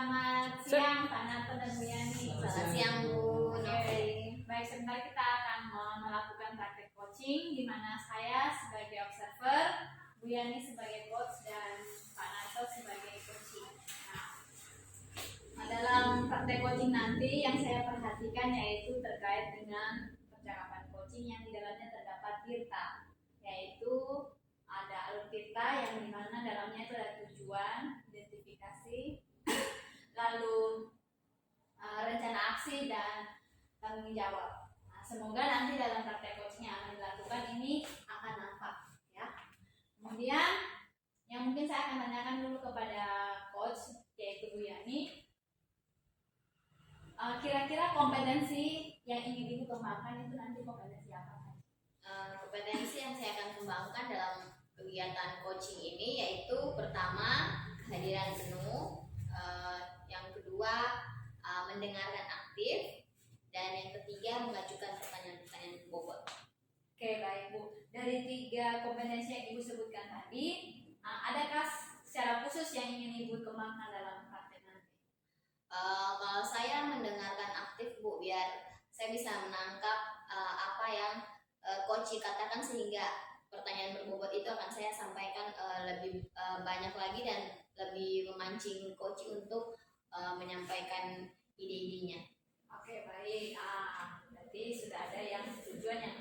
Selamat siang Pak Narto dan Bu Yani. Selamat siang Bu. Baik, sebentar kita akan melakukan praktek coaching di mana saya sebagai observer, Bu Yani sebagai coach dan Pak Narto sebagai coaching. Nah, dalam praktek coaching nanti yang saya perhatikan yaitu terkait dengan percakapan coaching yang di dalamnya terdapat tirta, yaitu ada alur tirta yang dimana dalamnya itu ada tujuan, identifikasi, lalu rencana aksi dan tanggung jawab. Nah, semoga nanti dalam praktek coaching yang akan dilakukan ini akan nampak ya. Kemudian yang mungkin saya akan tanyakan dulu kepada coach yaitu Bu Yani, kira-kira kompetensi yang ingin Ibu kembangkan itu nanti kompetensi apa? Kompetensi yang saya akan kembangkan dalam kegiatan coaching ini yaitu pertama kehadiran penuh, yang kedua mendengarkan aktif, dan yang ketiga mengajukan pertanyaan-pertanyaan bobot. Oke, baik Bu. Dari 3 kompetensi yang Ibu sebutkan tadi, adakah secara khusus yang ingin Ibu kembangkan dalam praktek nanti? Kalau saya mendengarkan aktif Bu, biar saya bisa menangkap apa yang coach katakan sehingga pertanyaan berbobot itu akan saya sampaikan lebih banyak lagi dan lebih memancing coach untuk menyampaikan ide-idenya. Oke, baik. Berarti sudah ada yang tujuan yang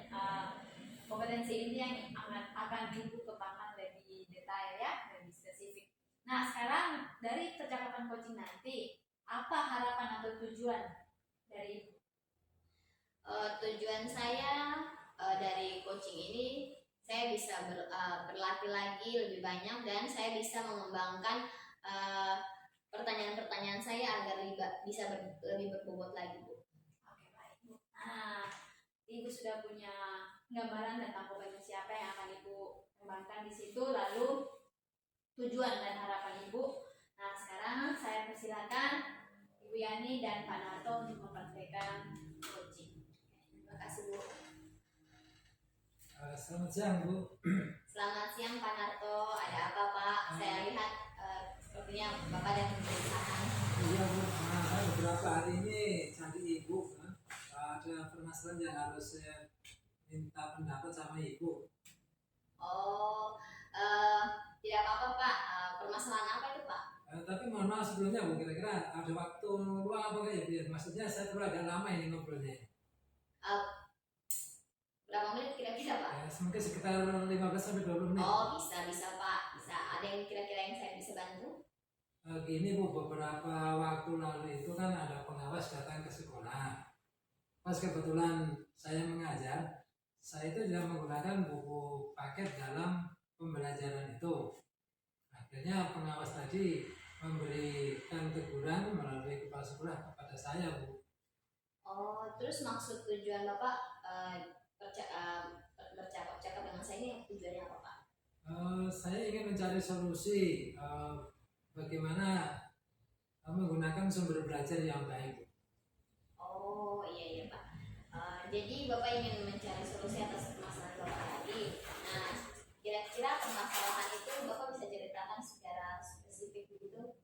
kompetensi ini yang akan Ibu kembangkan lebih detail ya, lebih spesifik. Nah, sekarang dari percakapan coaching nanti, apa harapan atau tujuan dari Ibu? Tujuan saya dari coaching ini saya bisa berlatih lagi lebih banyak dan saya bisa mengembangkan pertanyaan-pertanyaan saya agar bisa lebih berbobot lagi Bu. Oke, baik Bu. Ibu sudah punya gambaran tentang kompetensi apa yang akan Ibu kembangkan di situ, lalu tujuan dan harapan Ibu. Nah, sekarang saya persilakan Ibu Yani dan Pak Narto untuk mempraktikkan coaching. Terima kasih Bu. Selamat siang Bu. Selamat siang Pak Narto. Ada apa Pak? Saya lihat sepertinya Bapak dan pemerintahan. Iya Bu, saya beberapa hari ini cari Ibu, ada permasalahan yang harus saya minta pendapat sama Ibu. Oh, tidak apa-apa Pak. Permasalahan apa itu Pak? Tapi mohon maaf sebelumnya Bu, kira-kira ada waktu luang apa enggak ya Bu? Maksudnya saya perlu agak lama ini ngobrolnya. Berapa menit kira-kira Pak? Mungkin sekitar 15-20 menit. Oh, bisa Pak. Bisa. Ada yang kira-kira yang saya bisa bantu? Gini Bu, beberapa waktu lalu itu kan ada pengawas datang ke sekolah. Pas kebetulan saya mengajar, saya itu tidak menggunakan buku paket dalam pembelajaran itu. Akhirnya pengawas tadi memberikan teguran melalui kepala sekolah kepada saya Bu. Oh, terus maksud tujuan Bapak bercakap-cakap dengan saya ini tujuannya apa Pak? Saya ingin mencari solusi bagaimana menggunakan sumber belajar yang baik. Oh iya Pak. Jadi Bapak ingin mencari solusi atas permasalahan Bapak tadi. Nah, kira-kira permasalahan itu Bapak bisa ceritakan secara spesifik begitu?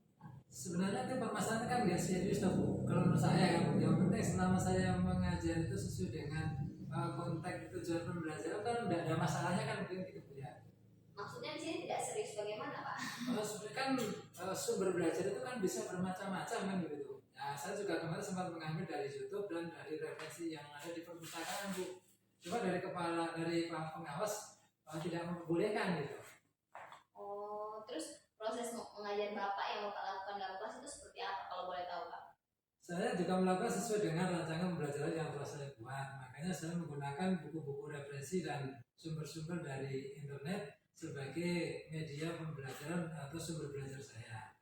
Sebenarnya itu permasalahan kan nggak serius Bu. Kalau menurut saya kan, yang penting selama saya mengajar itu sesuai dengan konteks tujuan pembelajaran kan tidak ada masalahnya kan begitu Bu ya. Maksudnya di sini tidak serius bagaimana Pak? Sebenarnya kan sumber belajar itu kan bisa bermacam-macam kan begitu. Nah, saya juga kemarin sempat mengambil dari YouTube dan dari referensi yang ada di perpustakaan Bu. Cuma dari pengawas tidak membolehkan gitu. Oh, terus proses mengajar Bapak yang Bapak lakukan dalam kelas itu seperti apa kalau boleh tahu Pak? Saya juga melakukan sesuai dengan rancangan pembelajaran yang telah saya buat. Makanya saya menggunakan buku-buku referensi dan sumber-sumber dari internet sebagai media pembelajaran atau sumber belajar saya.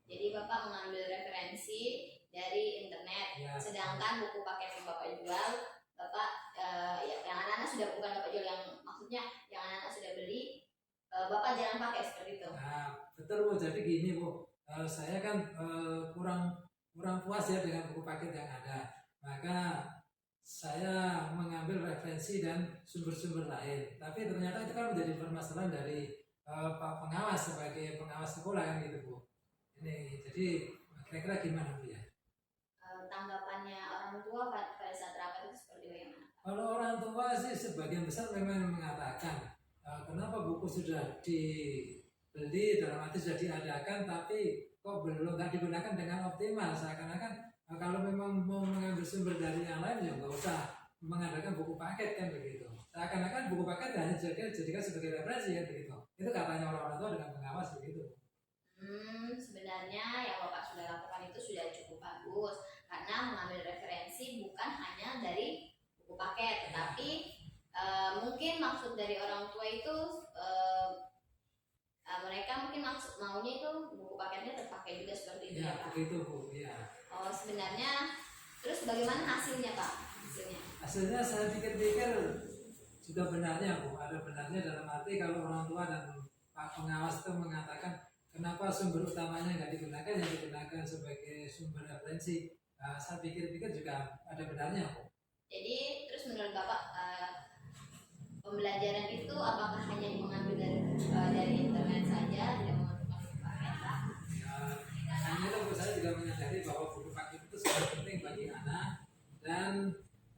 Jadi Bapak mengambil referensi dari internet, ya. Sedangkan buku paket yang Bapak jual, Bapak yang anak-anak sudah bukan Bapak jual, yang maksudnya yang anak-anak sudah beli, Bapak jarang pakai seperti itu. Nah, betul Bu. Jadi gini Bu, saya kan kurang puas ya dengan buku paket yang ada. Maka saya mengambil referensi dan sumber-sumber lain. Tapi ternyata itu kan menjadi permasalahan dari Pak pengawas sebagai pengawas sekolah kan gitu Bu. Ini jadi Kira-kira gimana Bu ya? Tanggapannya orang tua pada saat rapat itu seperti bagaimana? Kalau orang tua sih sebagian besar memang mengatakan kenapa buku sudah dibeli dalam arti sudah diadakan tapi kok belum nggak digunakan dengan optimal, seakan-akan kalau memang mau mengambil sumber dari yang lain ya nggak usah mengadakan buku paket kan begitu. Seakan-akan buku paket hanya jadikan sebagai referensi kan begitu. Itu katanya orang-orang tua dengan pengawas begitu. Sebenarnya yang Bapak sudah lakukan itu sudah cukup bagus karena mengambil referensi bukan hanya dari buku paket, tetapi mungkin maksud dari orang tua itu mereka mungkin maksud maunya itu buku paketnya terpakai juga seperti itu Ya, ya Pak. begitu Bu. Ya. Oh sebenarnya terus bagaimana hasilnya Pak? Hasilnya saya pikir-pikir juga benarnya Bu. Ada benarnya dalam arti kalau orang tua dan Pak pengawas itu mengatakan kenapa sumber utamanya nggak digunakan, yang digunakan sebagai sumber referensi. Saya pikir-pikir juga ada benarnya Bu. Jadi terus menurut Bapak pembelajaran itu apakah hanya mengambil dari internet saja, tidak memerlukan buku paket Pak? Hanya itu Bu, saya juga menyadari bahwa buku paket itu sangat penting bagi anak dan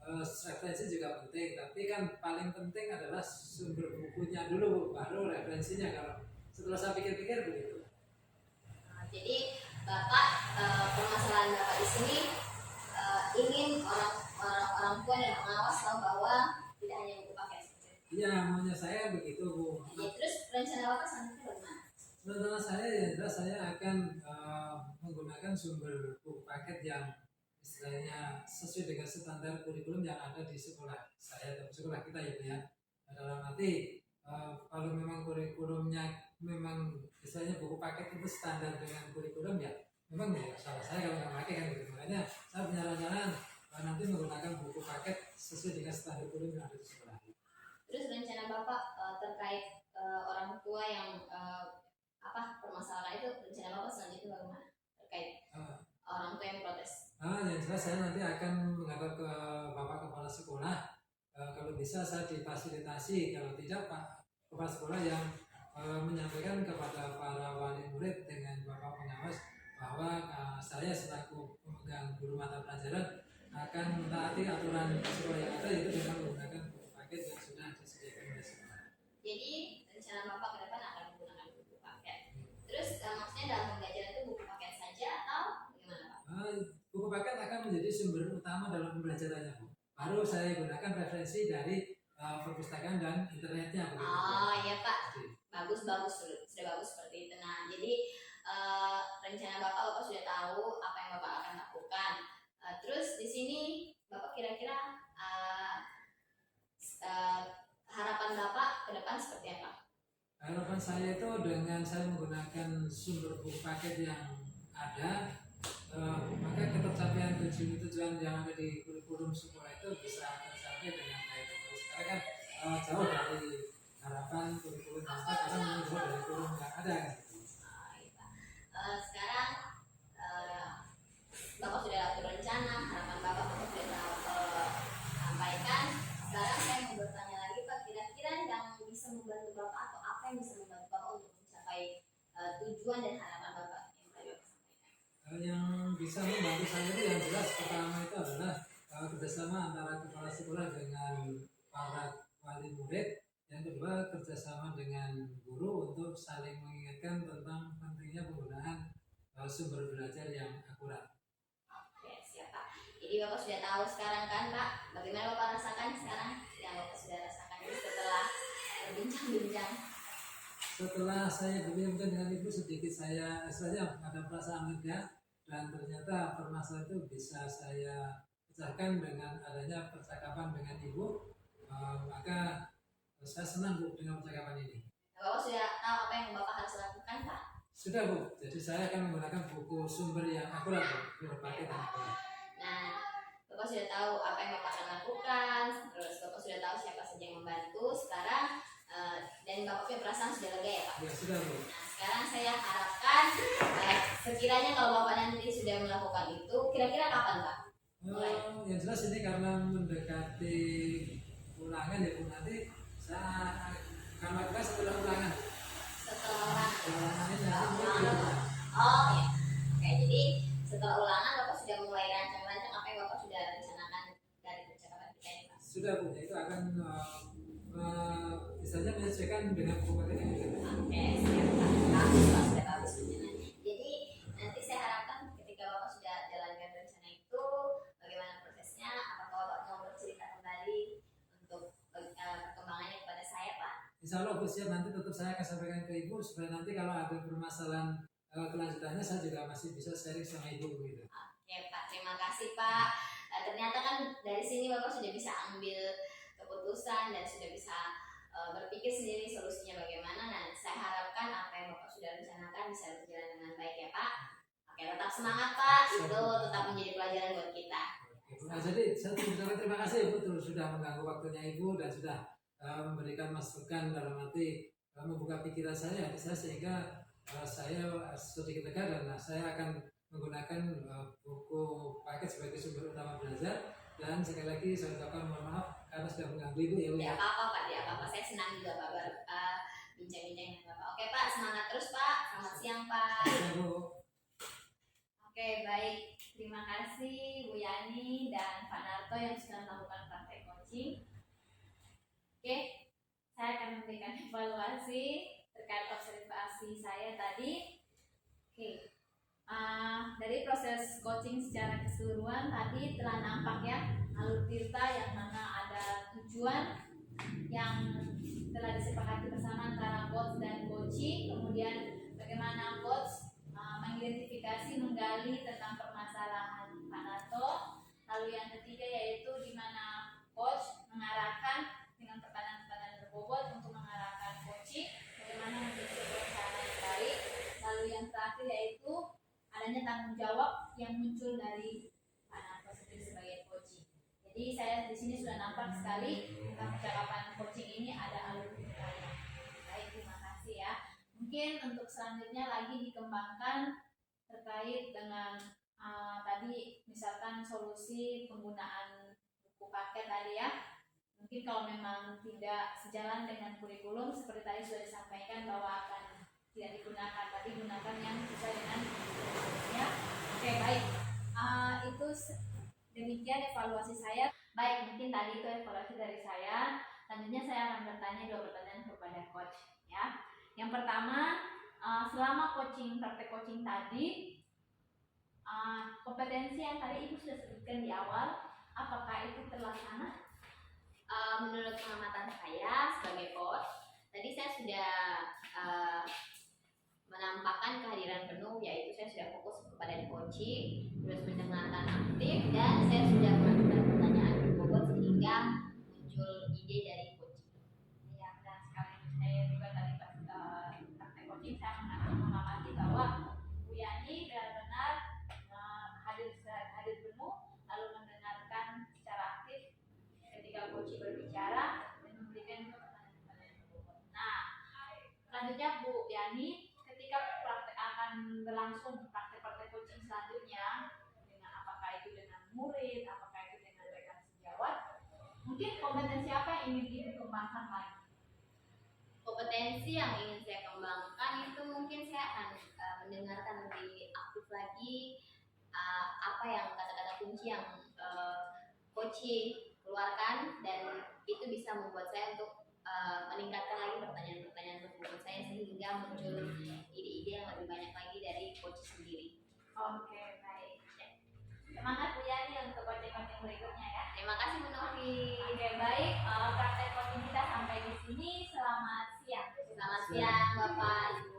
referensi juga penting. Tapi kan paling penting adalah sumber bukunya dulu Bu, baru referensinya. Kalau setelah saya pikir-pikir begitu. Jadi Bapak permasalahan Bapak di sini ingin orang tua dan pengawas tahu bahwa tidak hanya buku paket. Iya, maunya saya begitu Bu. Ya, terus rencana Bapak selanjutnya bagaimana? Rencana saya ya jelas saya akan menggunakan sumber buku paket yang istilahnya sesuai dengan standar kurikulum yang ada di sekolah saya atau sekolah kita ya Bu ya. Dalam arti kalau memang kurikulumnya memang istilahnya buku paket itu standar dengan kurikulum ya memang ya salah saya kalau nggak pakai kan gitu. Makanya saya punya rencana nanti menggunakan buku paket sesuai dengan standar kurikulum yang ada di sekolah. Terus rencana Bapak terkait orang tua yang permasalahan itu, rencana Bapak selanjutnya bagaimana terkait orang tua yang protes? Yang jelas saya nanti akan menghadap ke Bapak Kepala Sekolah. Kalau bisa saya difasilitasi, kalau tidak Pak Kepala Sekolah yang menyampaikan kepada para wali murid dengan Bapak pengawas bahwa saya selaku pemegang guru mata pelajaran akan mentaati aturan sekolah yang ada, yaitu dengan menggunakan buku paket yang sudah disediakan oleh sekolah. Jadi rencana Bapak ke depan akan menggunakan buku paket. Terus maksudnya dalam pembelajaran itu buku paket saja atau bagaimana Pak? Buku paket akan menjadi sumber utama dalam pembelajarannya Bu. Baru saya gunakan referensi dari perpustakaan dan internetnya begitu. Oh iya Pak, bagus sudah bagus seperti itu. Nah jadi rencana Bapak sudah tahu apa yang Bapak akan lakukan. Terus di sini Bapak kira-kira harapan Bapak ke depan seperti apa? Harapan saya itu dengan saya menggunakan sumber buku paket yang ada, maka ketercapaian tujuan yang ada di kurikulum sekolah itu bisa tercapai dengan baik. Sekarang kan jauh dari harapan kurikulum yang ada karena menjauh dari kurikulum yang ada. Sekarang Bapak sudah atur rencana, harapan Bapak sudah sampaikan. Sekarang saya mau bertanya lagi Pak, kira-kira yang bisa membantu Bapak atau apa yang bisa membantu Bapak untuk mencapai tujuan dan harapan Bapak yang tadi Bapak sampaikan? Yang bisa membantu saya itu yang jelas pertama itu adalah kerjasama antara kepala sekolah dengan para wali murid. Yang kedua kerjasama dengan guru untuk saling mengingatkan tentang pentingnya penggunaan sumber belajar yang akurat. Oke siap Pak. Jadi Bapak sudah tahu sekarang kan Pak, bagaimana Bapak rasakan sekarang yang Bapak sudah rasakan ini setelah berbincang-bincang? Setelah saya berbincang dengan ibu sedikit saya ada perasaan lega dan ternyata permasalahan itu bisa saya pecahkan dengan adanya percakapan dengan ibu. Maka saya senang Bu dengan percakapan ini. Bapak sudah tahu apa yang Bapak harus lakukan Pak? Sudah Bu, jadi saya akan menggunakan buku sumber yang akurat Bu, berbagai dan akurat. Nah, Bapak sudah tahu apa yang Bapak akan lakukan, terus Bapak sudah tahu siapa saja yang membantu. Sekarang dan Bapak punya perasaan sudah lega ya Pak? Ya sudah Bu. Nah, sekarang saya harapkan sekiranya kalau Bapak nanti sudah melakukan itu, kira-kira kapan Pak? Yang jelas ini karena mendekati ulangan ya Bu, nanti saya akan lakukan setelah ulangan. Setelah ulangan. Ulangan ini nanti Oh ya. Oke, jadi dengan buku paket ini. Oke, siap Pak. Bagus Pak, sudah bagus rencananya. Jadi nanti saya harapkan ketika Bapak sudah jalankan rencana itu, bagaimana prosesnya, apakah Bapak mau bercerita kembali untuk perkembangannya kepada saya Pak? Insya Allah Bu siap, nanti tetap saya akan sampaikan ke Ibu supaya nanti kalau ada permasalahan kelanjutannya saya juga masih bisa sharing sama Ibu begitu. Oke Pak, terima kasih Pak. Ternyata kan dari sini Bapak sudah bisa ambil keputusan dan sudah bisa berpikir sendiri solusinya bagaimana. Nah, saya harapkan apa yang Bapak sudah rencanakan bisa berjalan dengan baik ya Pak. Oke, tetap semangat Pak. Itu tetap menjadi pelajaran buat kita. Nah, jadi saya ucapkan terima kasih Ibu sudah mengganggu waktunya Ibu dan sudah memberikan masukan dalam arti membuka pikiran saya sehingga saya sedikit lega dan saya akan menggunakan buku paket sebagai sumber utama belajar. Dan sekali lagi saya ucapkan mohon maaf karena sudah mengganggu Ibu ya Bu. Tidak apa-apa Pak, tidak apa-apa. Saya senang juga Pak bincang-bincang dengan Bapak. Oke Pak, semangat terus Pak. Selamat siang Pak. Ya, Bu. Oke, baik. Terima kasih Bu Yani dan Pak Narto yang sudah melakukan praktek coaching. Oke, saya akan memberikan evaluasi terkait observasi saya tadi. Oke, dari proses coaching secara keseluruhan tadi telah nampak ya alur tirta yang mana ada tujuan yang telah disepakati bersama antara coach dan coachee, kemudian bagaimana coach mengidentifikasi, menggali tentang permasalahan Pak Narto. Lalu yang ketiga yaitu di mana coach mengarahkan dengan pertanyaan-pertanyaan berbobot untuk mengarahkan coachee bagaimana menjadi perencanaan yang baik. Lalu yang terakhir yaitu adanya tanggung jawab yang muncul dari Pak Narto sendiri sebagai coachee. Jadi saya di sini sudah nampak sekali tentang percakapan coaching ini ada alur ceritanya. Baik, terima kasih ya. Mungkin untuk selanjutnya lagi dikembangkan terkait dengan tadi misalkan solusi penggunaan buku paket tadi ya. Mungkin kalau memang tidak sejalan dengan kurikulum seperti tadi sudah disampaikan bahwa akan tidak digunakan, tapi gunakan yang sesuai dengan kurikulumnya. Oke, baik. Itu demikian evaluasi saya. Baik, mungkin tadi itu evaluasi dari saya. Selanjutnya saya akan bertanya 2 pertanyaan kepada coach ya. Yang pertama, selama coaching, praktek coaching tadi, kompetensi yang tadi Ibu sudah sebutkan di awal, apakah itu terlaksana? Menurut pengamatan saya sebagai coach, tadi saya sudah menampakkan kehadiran penuh, yaitu saya sudah fokus kepada coaching, terus mendengarkan aktif, dan saya sudah melakukan pertanyaan berbobot sehingga muncul ide dari coaching. Ya, dan sekali saya juga tadi pas praktek coaching saya mengamati bahwa Bu Yani benar-benar hadir penuh, lalu mendengarkan secara aktif ketika coaching berbicara dan memberikan pertanyaan-pertanyaan berbobot. Nah, selanjutnya Bu Yani, ketika praktek akan berlangsung praktek-praktek coaching selanjutnya dengan apakah itu dengan murid, apakah itu dengan rekan sejawat, mungkin kompetensi apa yang ingin dikembangkan lagi? Kompetensi yang ingin saya kembangkan itu mungkin saya akan mendengarkan lebih aktif lagi apa yang kata-kata kunci yang coaching keluarkan, dan itu bisa membuat saya untuk meningkatkan lagi pertanyaan-pertanyaan berbobot saya sehingga muncul ide-ide yang lebih banyak lagi dari coach sendiri. Oke, baik. Semangat Bu Yani untuk coaching-coaching berikutnya ya. Terima kasih Bu Novi. Oke, baik. Praktek coaching kita sampai di sini. Selamat siang. Selamat siang Bapak.